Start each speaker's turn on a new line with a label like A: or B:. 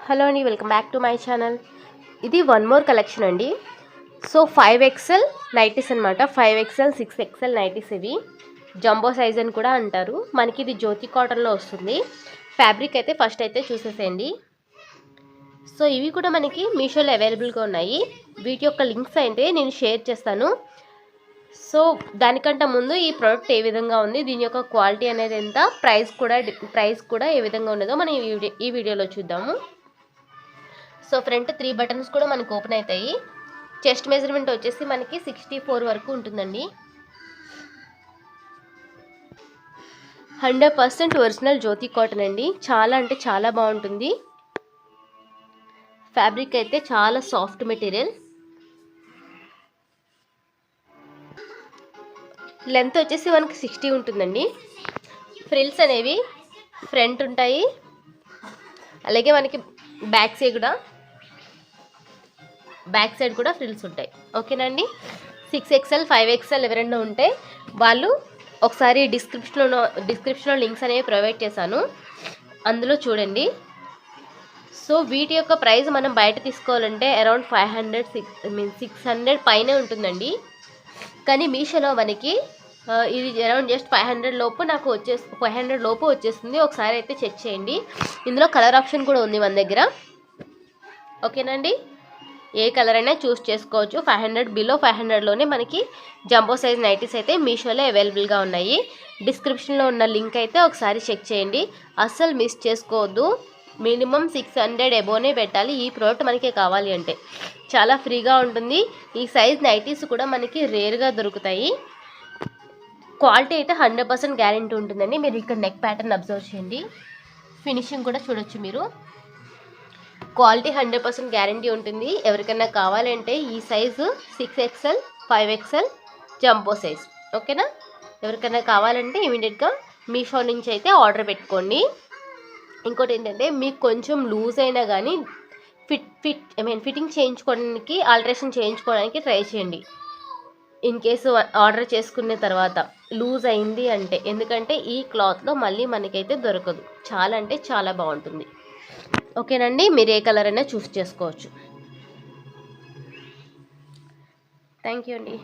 A: Hello అండి, welcome back to my channel. ఇది one more collection అండి. సో 5XL నైటీస్ అనమాట. 5XL 6XL nighties. ఇవి జంబో సైజ్ అని కూడా అంటారు. మనకి ఇది జ్యోతి కాటన్లో వస్తుంది. ఫ్యాబ్రిక్ అయితే ఫస్ట్ అయితే చూసేసేయండి. సో ఇవి కూడా మనకి మీషోలో అవైలబుల్గా ఉన్నాయి. వీటి యొక్క లింక్స్ అయితే నేను షేర్ చేస్తాను. సో దానికంటే ముందు ఈ ప్రోడక్ట్ ఏ విధంగా ఉంది, దీని యొక్క క్వాలిటీ అనేది ఎంత, ప్రైస్ కూడా ఏ విధంగా ఉన్నదో మనం ఈ వీడియోలో చూద్దాము. సో ఫ్రంట్ 3 బటన్స్ కూడా మనకు ఓపెన్ అవుతాయి. చెస్ట్ మెజర్మెంట్ వచ్చేసి మనకి 64 వరకు ఉంటుందండి. 100% ఒరిజినల్ జ్యోతి కాటన్ అండి. చాలా అంటే చాలా బాగుంటుంది. ఫ్యాబ్రిక్ అయితే చాలా సాఫ్ట్ మెటీరియల్. లెంత్ వచ్చేసి మనకి 60 ఉంటుందండి. ఫ్రిల్స్ అనేవి ఫ్రంట్ ఉంటాయి, అలాగే మనకి బ్యాక్ సైడ్ కూడా ఫ్రిల్స్ ఉంటాయి. ఓకేనండి. 6XL 5XL ఎవరైనా ఉంటే వాళ్ళు ఒకసారి డిస్క్రిప్షన్లో లింక్స్ అనేవి ప్రొవైడ్ చేశాను, అందులో చూడండి. సో వీటి యొక్క ప్రైస్ మనం బయట తీసుకోవాలంటే అరౌండ్ 600 పైనే ఉంటుందండి. కానీ మీషోలో మనకి ఇది అరౌండ్ జస్ట్ 500 లోపు వచ్చేస్తుంది. ఒకసారి అయితే చెక్ చేయండి. ఇందులో కలర్ ఆప్షన్ కూడా ఉంది మన దగ్గర. ఓకేనండి. ఏ కలర్ అయినా చూస్ చేసుకోవచ్చు. 500 బిలో 500లోనే మనకి జంబో సైజ్ నైటీస్ అయితే మీషోలో అవైలబుల్గా ఉన్నాయి. డిస్క్రిప్షన్లో ఉన్న లింక్ అయితే ఒకసారి చెక్ చేయండి. అస్సలు మిస్ చేసుకోవద్దు. మినిమం 600 అబోనే పెట్టాలి ఈ ప్రోడక్ట్ మనకి కావాలి అంటే. చాలా ఫ్రీగా ఉంటుంది. ఈ సైజ్ నైటీస్ కూడా మనకి రేర్గా దొరుకుతాయి. క్వాలిటీ అయితే 100% గ్యారెంటీ ఉంటుందండి. మీరు ఇక్కడ నెక్ ప్యాటర్న్ అబ్జర్వ్ చేయండి. ఫినిషింగ్ కూడా చూడొచ్చు మీరు. క్వాలిటీ 100% గ్యారెంటీ ఉంటుంది. ఎవరికైనా కావాలంటే ఈ size 6XL 5XL jumbo size. ఓకేనా. ఎవరికైనా కావాలంటే ఇమీడియట్గా మీషో నుంచి అయితే పెట్టుకోండి. ఇంకోటి ఏంటంటే మీకు కొంచెం లూజ్ అయినా కానీ ఫిట్టింగ్ చేయించుకోవడానికి, ఆల్టరేషన్ చేయించుకోవడానికి ట్రై చేయండి. ఇన్ కేసు ఆర్డర్ చేసుకున్న తర్వాత లూజ్ అయింది అంటే, ఎందుకంటే ఈ క్లాత్లో మళ్ళీ మనకైతే దొరకదు. చాలా అంటే చాలా బాగుంటుంది. ఓకేనండి. మీరు ఏ కలర్ అయినా చూస్ చేసుకోవచ్చు. థ్యాంక్ యూ అండి.